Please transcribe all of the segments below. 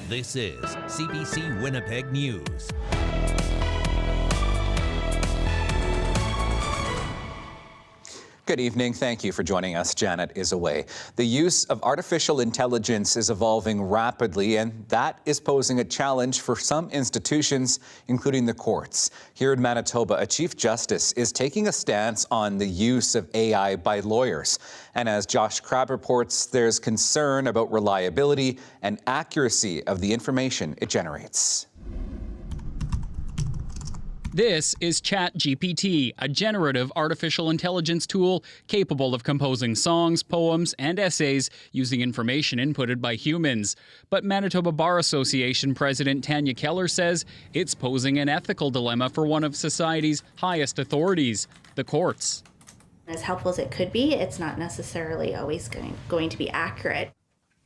This is CBC Winnipeg News. Good evening. Thank you for joining us. Janet is away. The use of artificial intelligence is evolving rapidly, and that is posing a challenge for some institutions, including the courts. Here in Manitoba, a Chief Justice is taking a stance on the use of AI by lawyers. And as Josh Crabb reports, there's concern about reliability and accuracy of the information it generates. This is ChatGPT, a generative artificial intelligence tool capable of composing songs, poems, and essays using information inputted by humans. But Manitoba Bar Association President Tanya Keller says it's posing an ethical dilemma for one of society's highest authorities, the courts. As helpful as it could be, it's not necessarily always going to be accurate.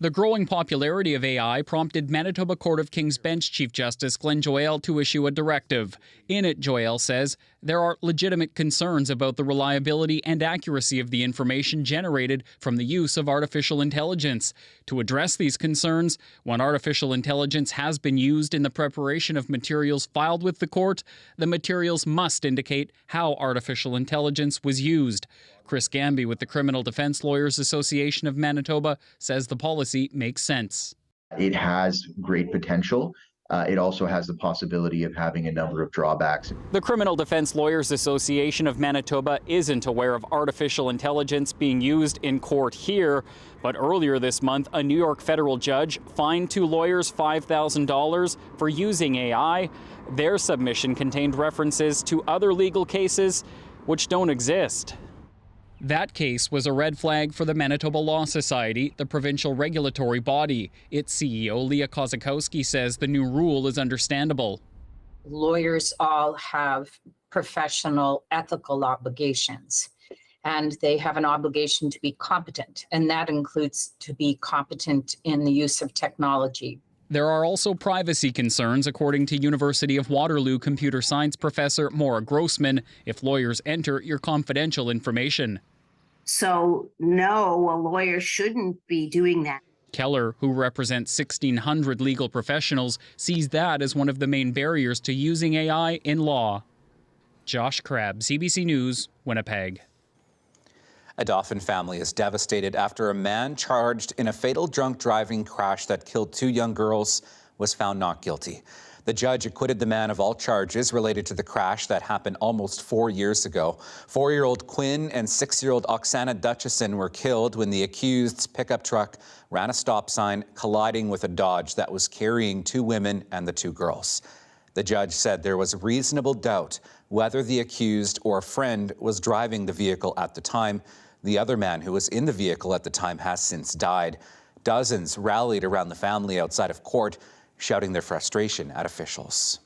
The growing popularity of AI prompted Manitoba Court of King's Bench Chief Justice Glenn Joyal to issue a directive. In it, Joyal says there are legitimate concerns about the reliability and accuracy of the information generated from the use of artificial intelligence. To address these concerns, when artificial intelligence has been used in the preparation of materials filed with the court, the materials must indicate how artificial intelligence was used. Chris Gamby with the Criminal Defense Lawyers Association of Manitoba says the policy makes sense. It has great potential. It also has the possibility of having a number of drawbacks. The Criminal Defense Lawyers Association of Manitoba isn't aware of artificial intelligence being used in court here, but earlier this month, a New York federal judge fined two lawyers $5,000 for using AI. Their submission contained references to other legal cases which don't exist. That case was a red flag for the Manitoba Law Society, the provincial regulatory body. Its CEO, Leah Kozakowski, says the new rule is understandable. Lawyers all have professional ethical obligations, and they have an obligation to be competent, and that includes to be competent in the use of technology. There are also privacy concerns, according to University of Waterloo computer science professor Maura Grossman, if lawyers enter your confidential information. So, no, a lawyer shouldn't be doing that. Keller, who represents 1,600 legal professionals, sees that as one of the main barriers to using AI in law. Josh Crabb, CBC News, Winnipeg. A Dauphin family is devastated after a man charged in a fatal drunk driving crash that killed two young girls was found not guilty. The judge acquitted the man of all charges related to the crash that happened almost 4 years ago. 4-year-old Quinn and 6-year-old Oksana Dutchison were killed when the accused's pickup truck ran a stop sign, colliding with a Dodge that was carrying two women and the two girls. The judge said there was reasonable doubt whether the accused or a friend was driving the vehicle at the time. The other man who was in the vehicle at the time has since died. Dozens rallied around the family outside of court, shouting their frustration at officials.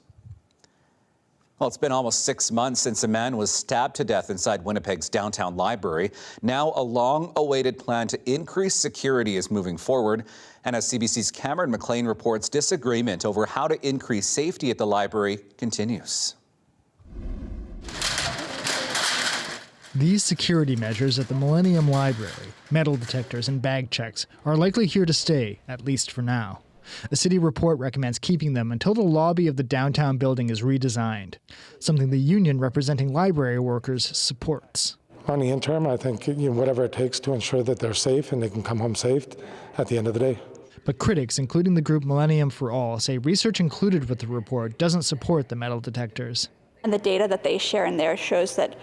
Well, it's been almost 6 months since a man was stabbed to death inside Winnipeg's downtown library. Now a long-awaited plan to increase security is moving forward. And as CBC's Cameron McLean reports, disagreement over how to increase safety at the library continues. These security measures at the Millennium Library, metal detectors and bag checks, are likely here to stay, at least for now. A city report recommends keeping them until the lobby of the downtown building is redesigned, something the union representing library workers supports. On the interim, I think whatever it takes to ensure that they're safe and they can come home safe at the end of the day. But critics, including the group Millennium for All, say research included with the report doesn't support the metal detectors. And the data that they share in there shows that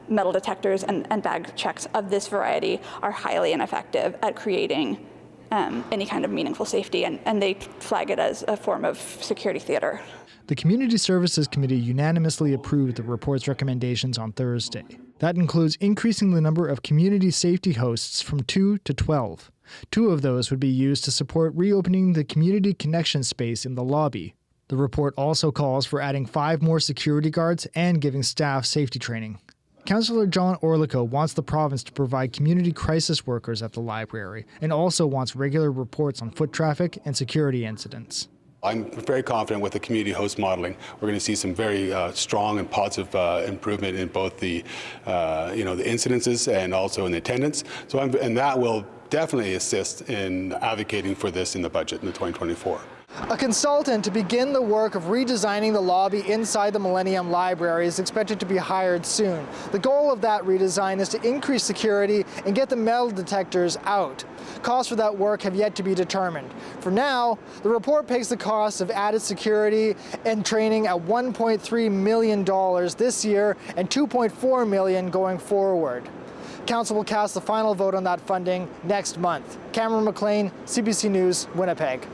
metal detectors and bag checks of this variety are highly ineffective at creating any kind of meaningful safety, and they flag it as a form of security theater. The Community Services Committee unanimously approved the report's recommendations on Thursday. That includes increasing the number of community safety hosts from 2 to 12. 2 of those would be used to support reopening the community connection space in the lobby. The report also calls for adding 5 more security guards and giving staff safety training. Councillor John Orlico wants the province to provide community crisis workers at the library and also wants regular reports on foot traffic and security incidents. I'm very confident with the community host modeling. We're going to see some very strong and positive improvement in both the the incidences and also in the attendance. And that will definitely assist in advocating for this in the budget in the 2024. A consultant to begin the work of redesigning the lobby inside the Millennium Library is expected to be hired soon. The goal of that redesign is to increase security and get the metal detectors out. Costs for that work have yet to be determined. For now, the report pegs the cost of added security and training at $1.3 million this year and $2.4 million going forward. Council will cast the final vote on that funding next month. Cameron McLean, CBC News, Winnipeg.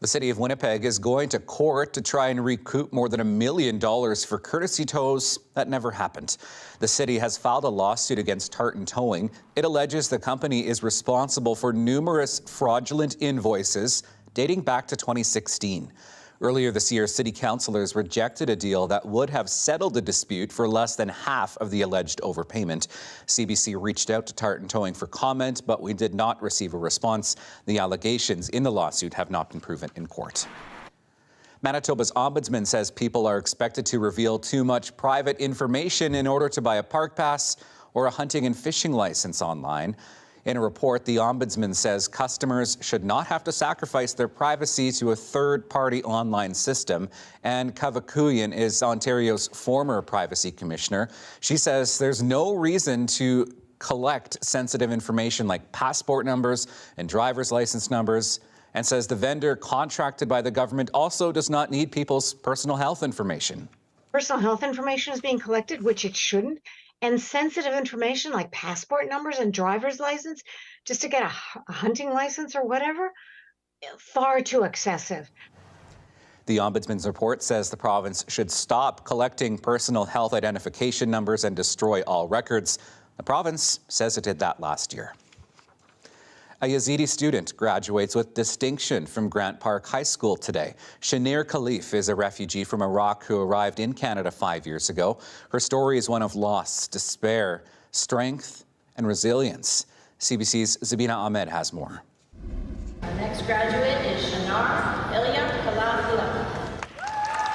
The city of Winnipeg is going to court to try and recoup more than $1 million for courtesy tows that never happened. The city has filed a lawsuit against Tartan Towing. It alleges the company is responsible for numerous fraudulent invoices dating back to 2016. Earlier this year, city councillors rejected a deal that would have settled the dispute for less than half of the alleged overpayment. CBC reached out to Tartan Towing for comment, but we did not receive a response. The allegations in the lawsuit have not been proven in court. Manitoba's ombudsman says people are expected to reveal too much private information in order to buy a park pass or a hunting and fishing license online. In a report, the ombudsman says customers should not have to sacrifice their privacy to a third-party online system. And Kavakuyan is Ontario's former privacy commissioner. She says there's no reason to collect sensitive information like passport numbers and driver's license numbers, and says the vendor contracted by the government also does not need people's personal health information. Personal health information is being collected, which it shouldn't. And sensitive information like passport numbers and driver's license, just to get a hunting license or whatever, far too excessive. The Ombudsman's report says the province should stop collecting personal health identification numbers and destroy all records. The province says it did that last year. A Yazidi student graduates with distinction from Grant Park High School today. Shanir Khalif is a refugee from Iraq who arrived in Canada 5 years ago. Her story is one of loss, despair, strength, and resilience. CBC's Zabina Ahmed has more. Our next graduate is Shanar Khalaf.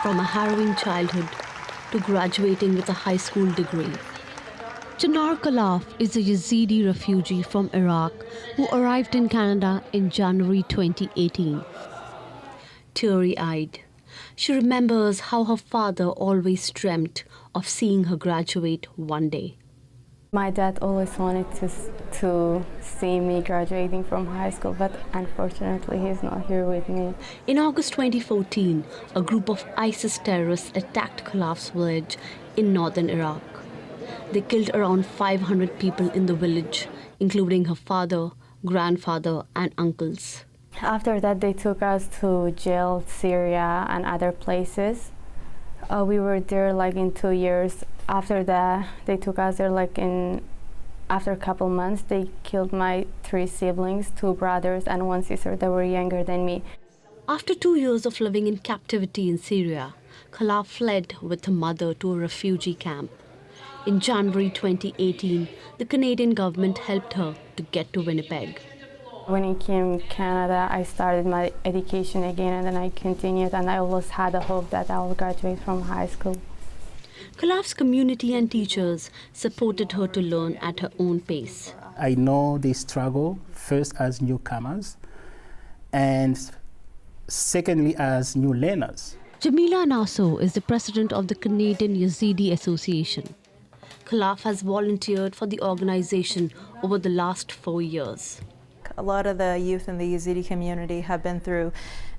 From a harrowing childhood to graduating with a high school degree, Shanar Khalaf is a Yazidi refugee from Iraq who arrived in Canada in January 2018. Teary-eyed, she remembers how her father always dreamt of seeing her graduate one day. My dad always wanted to see me graduating from high school, but unfortunately he's not here with me. In August 2014, a group of ISIS terrorists attacked Khalaf's village in northern Iraq. They killed around 500 people in the village, including her father, grandfather, and uncles. After that, they took us to jail, Syria, and other places. We were there in 2 years. After that, they took us there after a couple months. They killed my 3 siblings, 2 brothers, and 1 sister that were younger than me. After 2 years of living in captivity in Syria, Khalaf fled with her mother to a refugee camp. In January 2018, the Canadian government helped her to get to Winnipeg. When I came to Canada, I started my education again, and then I continued, and I always had a hope that I will graduate from high school. Khalaf's community and teachers supported her to learn at her own pace. I know they struggle, first as newcomers, and secondly as new learners. Jamila Naso is the president of the Canadian Yazidi Association. Khalaf has volunteered for the organization over the last 4 years. A lot of the youth in the Yazidi community have been through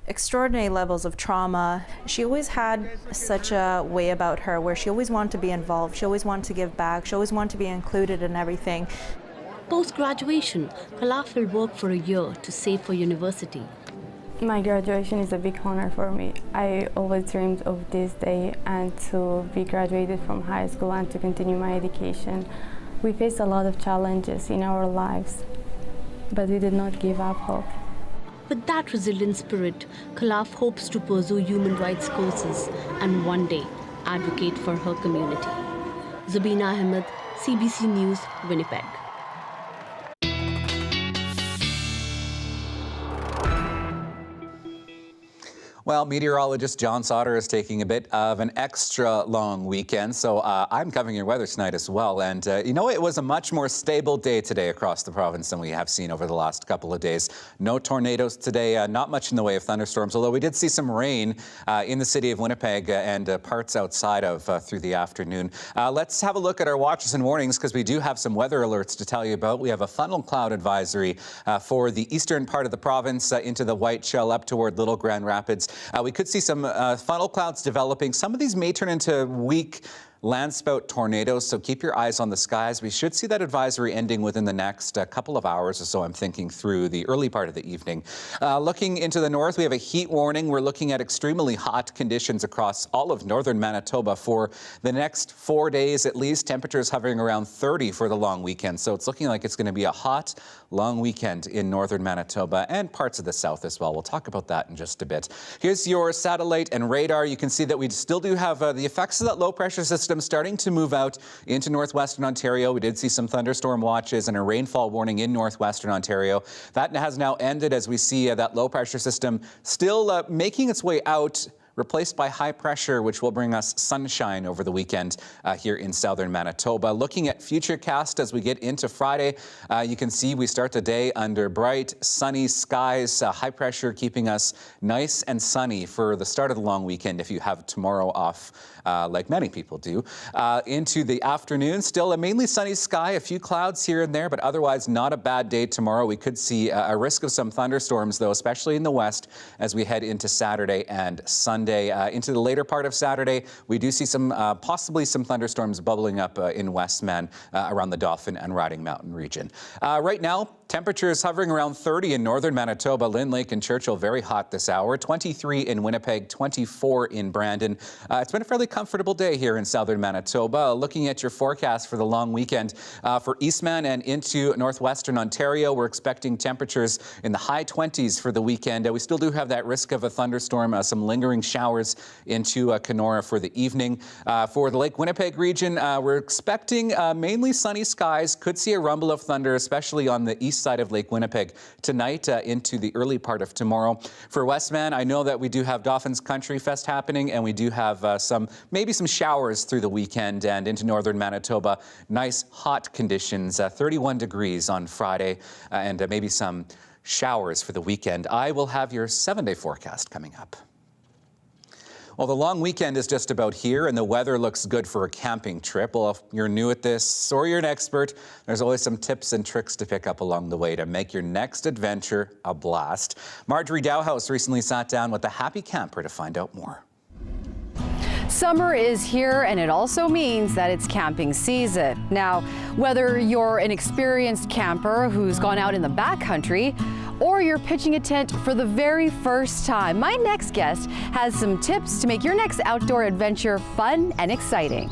extraordinary levels of trauma. She always had such a way about her where she always wanted to be involved, she always wanted to give back, she always wanted to be included in everything. Post-graduation, Khalaf will work for a year to save for university. My graduation is a big honor for me. I always dreamed of this day and to be graduated from high school and to continue my education. We faced a lot of challenges in our lives, but we did not give up hope. With that resilient spirit, Khalaf hopes to pursue human rights courses and one day advocate for her community. Zabina Ahmed, CBC News, Winnipeg. Well, meteorologist John Sauter is taking a bit of an extra long weekend, so I'm covering your weather tonight as well. And you know, it was a much more stable day today across the province than we have seen over the last couple of days. No tornadoes today, not much in the way of thunderstorms, although we did see some rain in the city of Winnipeg and parts outside of through the afternoon. Let's have a look at our watches and warnings, because we do have some weather alerts to tell you about. We have a funnel cloud advisory for the eastern part of the province into the White Shell up toward Little Grand Rapids. We could see some funnel clouds developing. Some of these may turn into weak landspout tornadoes, so keep your eyes on the skies. We should see that advisory ending within the next couple of hours or so, I'm thinking, through the early part of the evening. Looking into the north, we have a heat warning. We're looking at extremely hot conditions across all of northern Manitoba for the next 4 days at least. Temperatures hovering around 30 for the long weekend, so it's looking like it's going to be a hot, long weekend in northern Manitoba and parts of the south as well. We'll talk about that in just a bit. Here's your satellite and radar. You can see that we still do have the effects of that low pressure system starting to move out into northwestern Ontario. We did see some thunderstorm watches and a rainfall warning in northwestern Ontario. That has now ended as we see that low pressure system still making its way out, replaced by high pressure, which will bring us sunshine over the weekend here in southern Manitoba. Looking at futurecast as we get into Friday, you can see we start the day under bright, sunny skies, high pressure keeping us nice and sunny for the start of the long weekend if you have tomorrow off, like many people do. Into the afternoon, still a mainly sunny sky, a few clouds here and there, but otherwise not a bad day tomorrow. We could see a risk of some thunderstorms, though, especially in the west as we head into Saturday and Sunday. Into the later part of Saturday, we do see some possibly some thunderstorms bubbling up in Westman around the Dauphin and Riding Mountain region. Right now, temperatures hovering around 30 in northern Manitoba, Lynn Lake and Churchill very hot this hour, 23 in Winnipeg, 24 in Brandon. It's been a fairly comfortable day here in southern Manitoba. Looking at your forecast for the long weekend for Eastman and into northwestern Ontario, we're expecting temperatures in the high 20s for the weekend. We still do have that risk of a thunderstorm, some lingering showers into Kenora for the evening. For the Lake Winnipeg region, we're expecting mainly sunny skies. Could see a rumble of thunder, especially on the east side of Lake Winnipeg tonight into the early part of tomorrow. For Westman, I know that we do have Dauphin's Country Fest happening, and we do have maybe some showers through the weekend and into northern Manitoba. Nice hot conditions, 31 degrees on Friday, and maybe some showers for the weekend. I will have your 7-day forecast coming up. Well, the long weekend is just about here, and the weather looks good for a camping trip. Well, if you're new at this or you're an expert, there's always some tips and tricks to pick up along the way to make your next adventure a blast. Marjorie Dowhouse recently sat down with the Happy Camper to find out more. Summer is here, and it also means that it's camping season. Now, whether you're an experienced camper who's gone out in the backcountry, or you're pitching a tent for the very first time, my next guest has some tips to make your next outdoor adventure fun and exciting.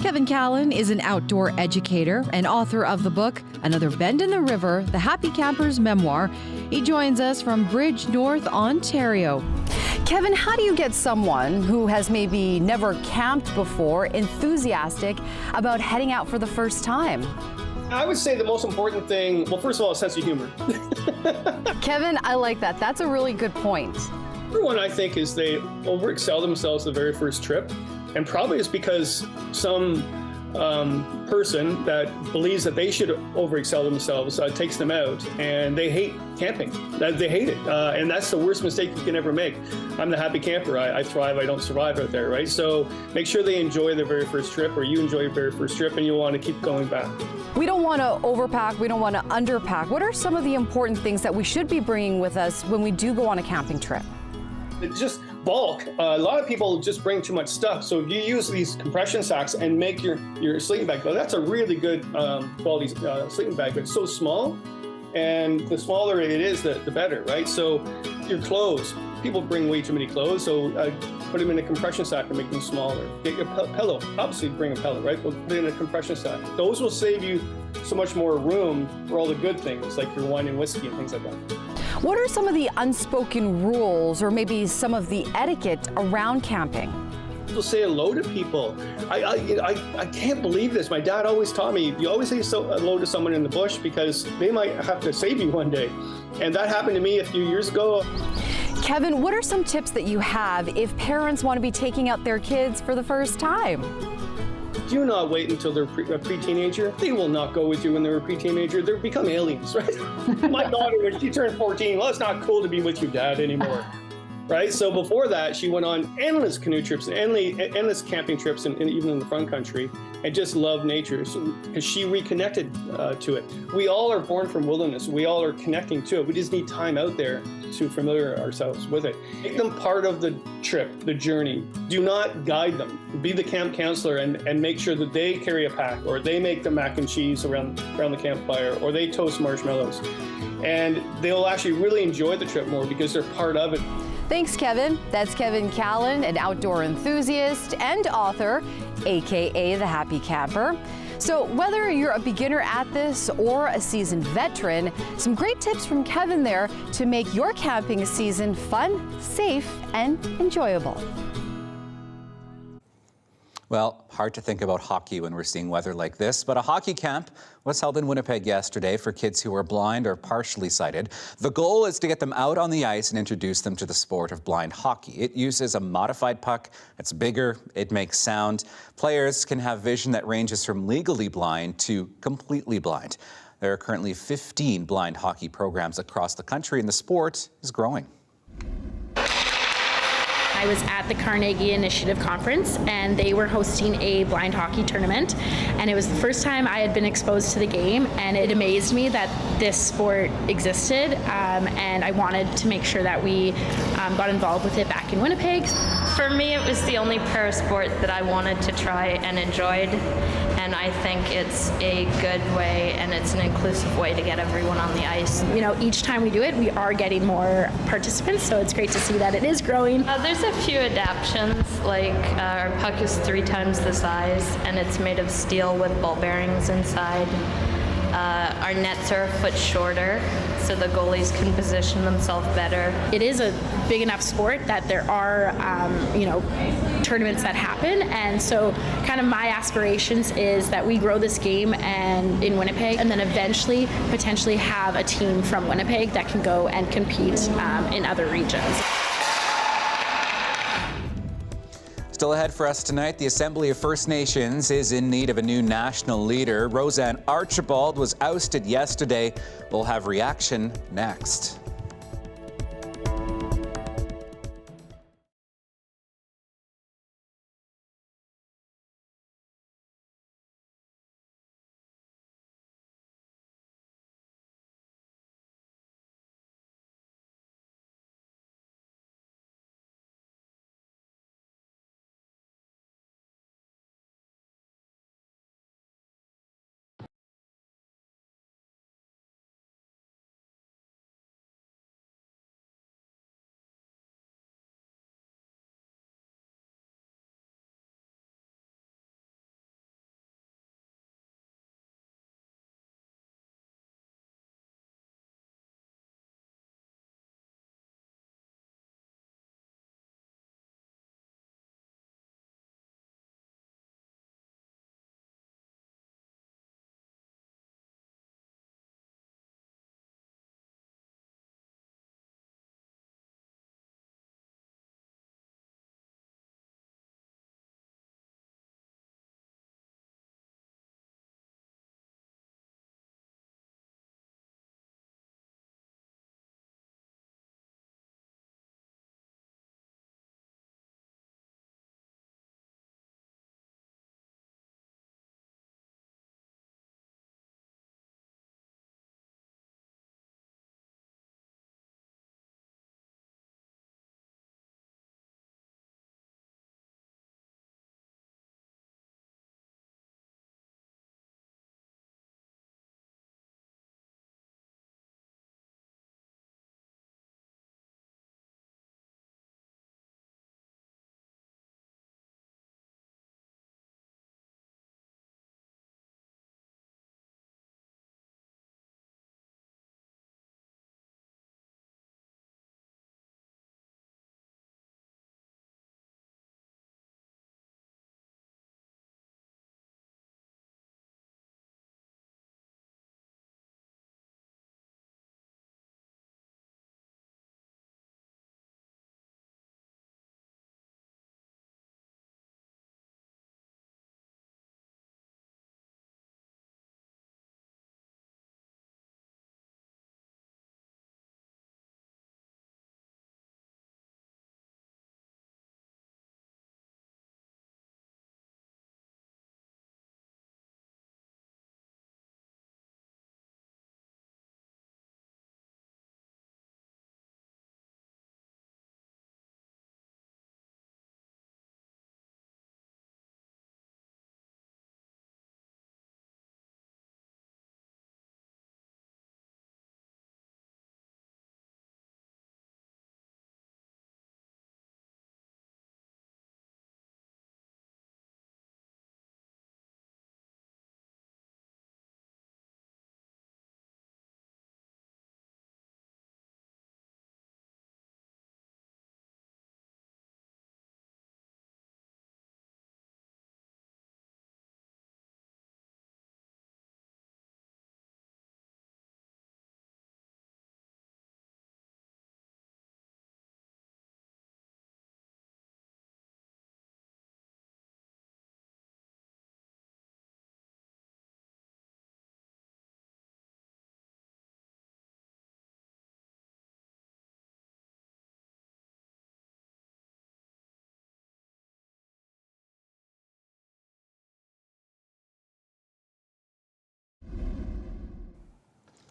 Kevin Callan is an outdoor educator and author of the book, Another Bend in the River, The Happy Camper's Memoir. He joins us from Bridge, North Ontario. Kevin, how do you get someone who has maybe never camped before enthusiastic about heading out for the first time? I would say the most important thing, well, first of all, a sense of humor. Kevin, I like that. That's a really good point. Number one, I think, is they overexcel themselves the very first trip. And probably it's because some person that believes that they should overexcel themselves takes them out, and they hate camping. They hate it. And that's the worst mistake you can ever make. I'm the happy camper. I thrive. I don't survive out there, right? So make sure they enjoy their very first trip, or you enjoy your very first trip, and you want to keep going back. We don't want to overpack. We don't want to underpack. What are some of the important things that we should be bringing with us when we do go on a camping trip? It's just bulk. A lot of people just bring too much stuff. So if you use these compression sacks and make your sleeping bag, that's a really good quality sleeping bag, but it's so small, and the smaller it is, the better, right? So your clothes, people bring way too many clothes, so put them in a compression sack and make them smaller. Get your pillow, obviously bring a pillow, right? But put it in a compression sack. Those will save you so much more room for all the good things, like your wine and whiskey and things like that. What are some of the unspoken rules, or maybe some of the etiquette around camping? People say hello to people. I can't believe this. My dad always taught me, you always say hello to someone in the bush because they might have to save you one day. And that happened to me a few years ago. Kevin, what are some tips that you have if parents want to be taking out their kids for the first time? Do not wait until they're a pre-teenager. They will not go with you when they're a pre-teenager. They become aliens, right? My daughter, when she turned 14, well, it's not cool to be with your dad anymore, right? So before that, she went on endless canoe trips, endless camping trips, and even in the front country, and just loved nature because she reconnected to it. We all are born from wilderness. We all are connecting to it. We just need time out there to familiar ourselves with it. Make them part of the trip, the journey. Do not guide them. Be the camp counselor and make sure that they carry a pack, or they make the mac and cheese around the campfire, or they toast marshmallows. And they'll actually really enjoy the trip more because they're part of it. Thanks, Kevin. That's Kevin Callan, an outdoor enthusiast and author, AKA the Happy Camper. So whether you're a beginner at this or a seasoned veteran, some great tips from Kevin there to make your camping season fun, safe, and enjoyable. Well, hard to think about hockey when we're seeing weather like this, but a hockey camp was held in Winnipeg yesterday for kids who are blind or partially sighted. The goal is to get them out on the ice and introduce them to the sport of blind hockey. It uses a modified puck. It's bigger. It makes sound. Players can have vision that ranges from legally blind to completely blind. There are currently 15 blind hockey programs across the country, and the sport is growing. I was at the Carnegie Initiative Conference, and they were hosting a blind hockey tournament, and it was the first time I had been exposed to the game, and it amazed me that this sport existed, and I wanted to make sure that we got involved with it back in Winnipeg. For me, it was the only para sport that I wanted to try and enjoyed, and I think it's a good way and it's an inclusive way to get everyone on the ice. You know, each time we do it, we are getting more participants, so it's great to see that it is growing. There's a few adaptations, like our puck is 3 times the size and it's made of steel with ball bearings inside. Our nets are a foot shorter, so the goalies can position themselves better. It is a big enough sport that there are, tournaments that happen, and so kind of my aspirations is that we grow this game and in Winnipeg, and then eventually potentially have a team from Winnipeg that can go and compete in other regions. Still ahead for us tonight, the Assembly of First Nations is in need of a new national leader. Roseanne Archibald was ousted yesterday. We'll have reaction next.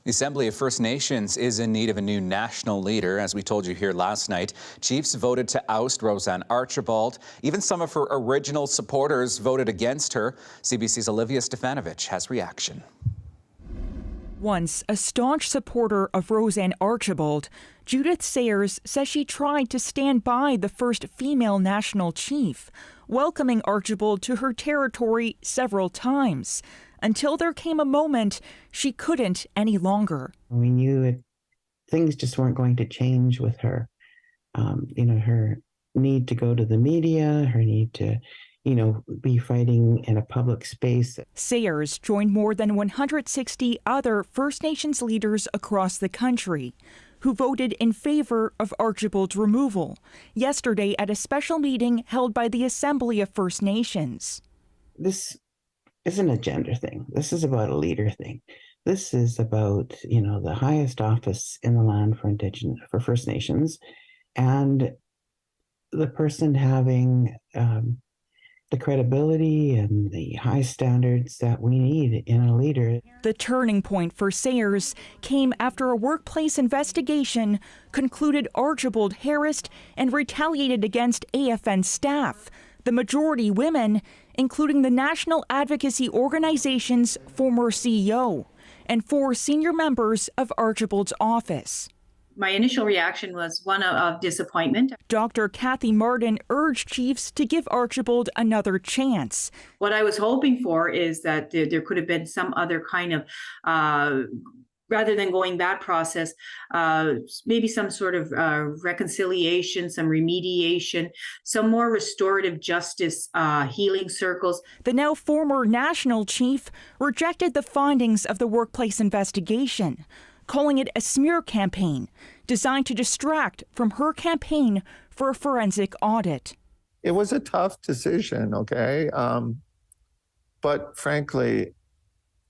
The Assembly of First Nations is in need of a new national leader. As we told you here last night, chiefs voted to oust Roseanne Archibald. Even some of her original supporters voted against her. CBC's Olivia Stefanovic has reaction. Once a staunch supporter of Roseanne Archibald, Judith Sayers says she tried to stand by the first female national chief, welcoming Archibald to her territory several times, until there came a moment she couldn't any longer. We knew things just weren't going to change with her. Her need to go to the media, her need to, be fighting in a public space. Sayers joined more than 160 other First Nations leaders across the country who voted in favor of Archibald's removal yesterday at a special meeting held by the Assembly of First Nations. This isn't a gender thing. This is about a leader thing. This is about, the highest office in the land for First Nations, and the person having the credibility and the high standards that we need in a leader. The turning point for Sayers came after a workplace investigation concluded Archibald harassed and retaliated against AFN staff, the majority women, including the National Advocacy Organization's former CEO and 4 senior members of Archibald's office. My initial reaction was one of disappointment. Dr. Kathy Martin urged chiefs to give Archibald another chance. What I was hoping for is that there could have been some other kind of, rather than going that process, maybe some sort of reconciliation, some remediation, some more restorative justice healing circles. The now former national chief rejected the findings of the workplace investigation, calling it a smear campaign designed to distract from her campaign for a forensic audit. It was a tough decision, okay? But frankly,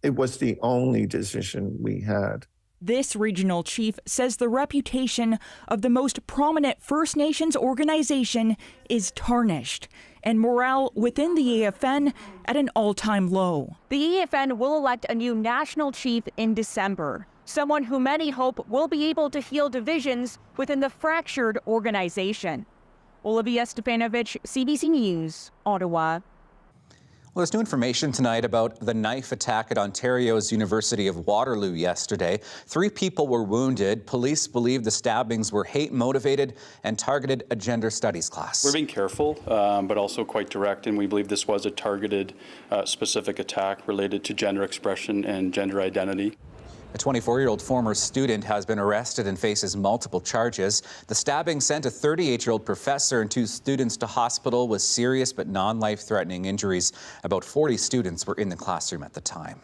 it was the only decision we had. This regional chief says the reputation of the most prominent First Nations organization is tarnished, and morale within the AFN at an all-time low. The AFN will elect a new national chief in December, someone who many hope will be able to heal divisions within the fractured organization. Olivia Stefanovic, CBC News, Ottawa. Well, there's new information tonight about the knife attack at Ontario's University of Waterloo yesterday. 3 people were wounded. Police believe the stabbings were hate-motivated and targeted a gender studies class. We're being careful, but also quite direct, and we believe this was a targeted, specific attack related to gender expression and gender identity. A 24-year-old former student has been arrested and faces multiple charges. The stabbing sent a 38-year-old professor and 2 students to hospital with serious but non-life-threatening injuries. About 40 students were in the classroom at the time.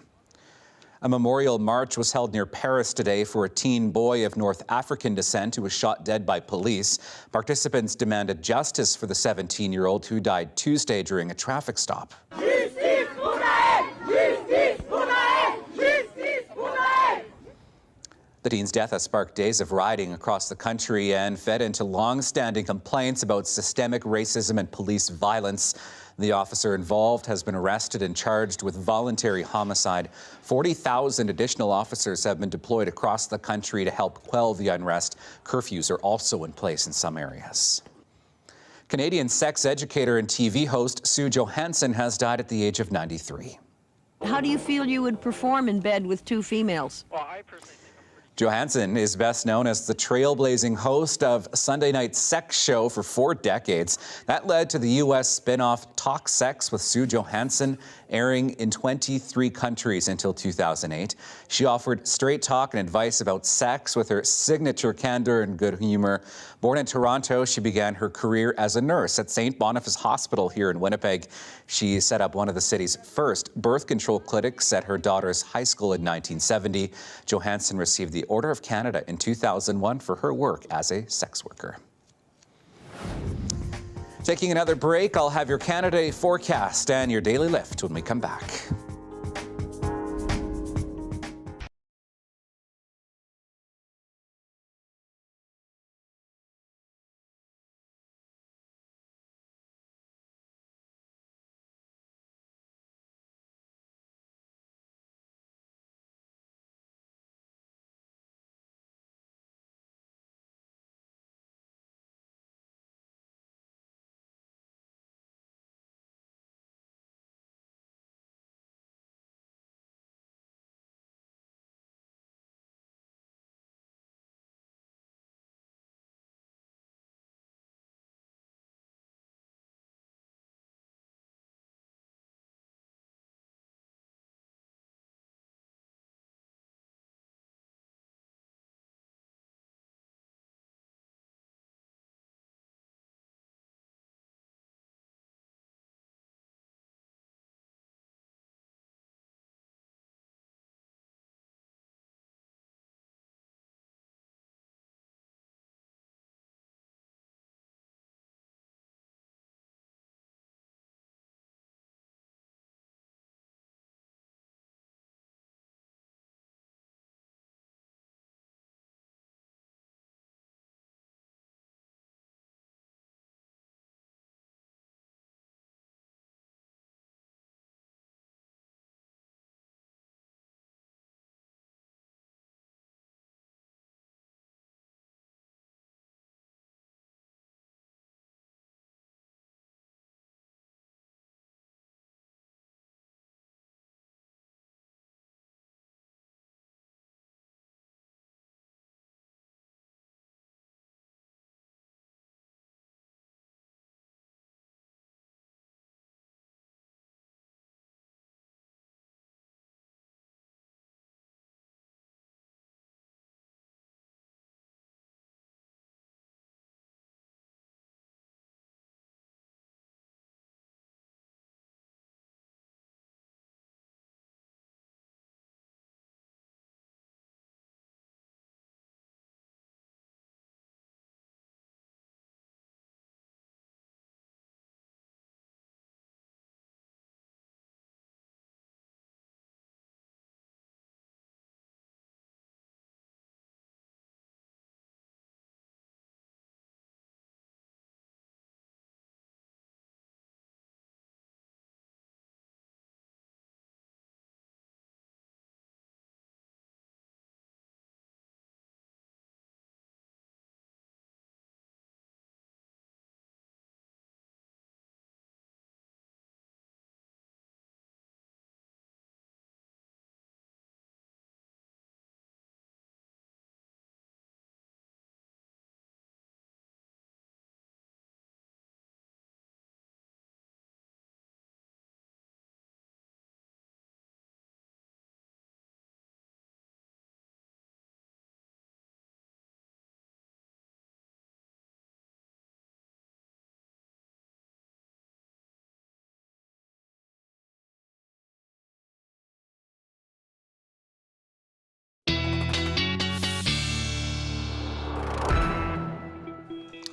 A memorial march was held near Paris today for a teen boy of North African descent who was shot dead by police. Participants demanded justice for the 17-year-old who died Tuesday during a traffic stop. The teen's death has sparked days of rioting across the country and fed into long-standing complaints about systemic racism and police violence. The officer involved has been arrested and charged with voluntary homicide. 40,000 additional officers have been deployed across the country to help quell the unrest. Curfews are also in place in some areas. Canadian sex educator and TV host Sue Johansen has died at the age of 93. How do you feel you would perform in bed with 2 females? Johansen is best known as the trailblazing host of Sunday Night Sex Show for 4 decades. That led to the U.S. spin-off Talk Sex with Sue Johansen, airing in 23 countries until 2008. She offered straight talk and advice about sex with her signature candor and good humor. Born in Toronto, she began her career as a nurse at St. Boniface Hospital here in Winnipeg. She set up one of the city's first birth control clinics at her daughter's high school in 1970. Johansen received the Order of Canada in 2001 for her work as a sex worker. Taking another break, I'll have your Canada Day forecast and your daily lift when we come back.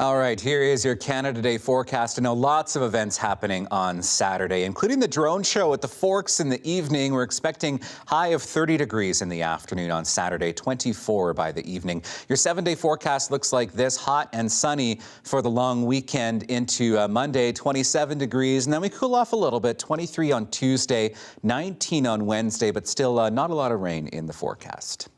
All right, here is your Canada Day forecast. I know lots of events happening on Saturday, including the drone show at the Forks in the evening. We're expecting high of 30 degrees in the afternoon on Saturday, 24 by the evening. Your 7-day forecast looks like this: hot and sunny for the long weekend into Monday, 27 degrees. And then we cool off a little bit, 23 on Tuesday, 19 on Wednesday, but still not a lot of rain in the forecast.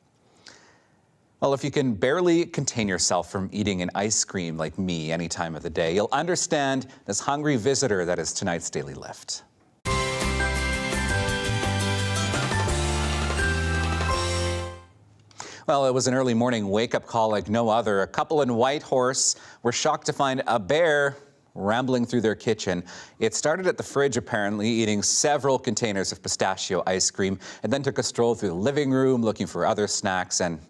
Well, if you can barely contain yourself from eating an ice cream like me any time of the day, you'll understand this hungry visitor that is tonight's Daily Lift. Well, it was an early morning wake-up call like no other. A couple in Whitehorse were shocked to find a bear rambling through their kitchen. It started at the fridge, apparently, eating several containers of pistachio ice cream, and then took a stroll through the living room looking for other snacks and,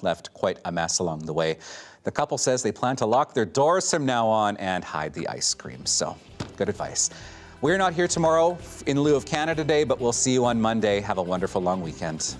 left quite a mess along the way. The couple says they plan to lock their doors from now on and hide the ice cream. So, good advice. We're not here tomorrow in lieu of Canada Day, but we'll see you on Monday. Have a wonderful long weekend.